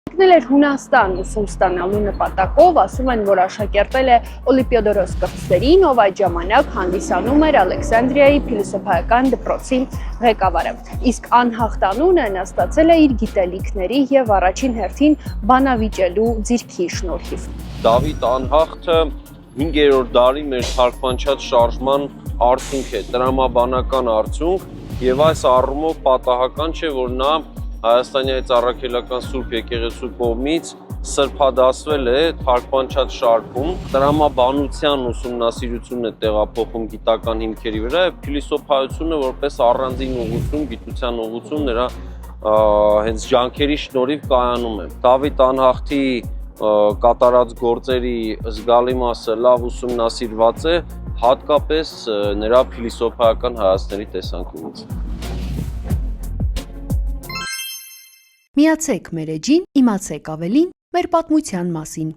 Եկնել էր Հունաստան ուսում ստանալու նպատակով, ասում են, որ աշակերտել է Օլիմպիոդորոս կրտսերին, ով այդ ժամանակ հանդիսանում էր Ալեքսանդրիայի փիլիսոփայական դպրոցի ղեկավարը։ Իսկ անհաղթանունը նա ստացել է իր գիտելիքների եւ առաջին հերթին բանավիճելու ձիրքի շնորհիվ։ Դավիթ Անհաղթը 5-րդ դարի մեր թարգմանչած շարժման արդյունք է, տրամաբանական արդյունք, եւ այս առումով պատահական չէ, որ նա Հայաստանի Ծառայական Սուրբ Եկեղեցու կողմից սրբադասվել է թարգմանչած շարքում, տրամաբանության ուսումնասիրությունն է տեղափոխում գիտական հիմքերի վրա եւ փիլիսոփայությունը որպես առանձին ուղղություն, գիտության ուղղություն նրա հենց ջանքերի շնորհիվ կայանում է։ Դավիթ Անհաղթի կատարած գործերի զգալի մասը լավ ուսումնասիրված է, հատկապես նրա փիլիսոփայական հայացքների տեսանկյունից։ Միացեք մեր էջին, իմացեք ավելին մեր պատմության մասին։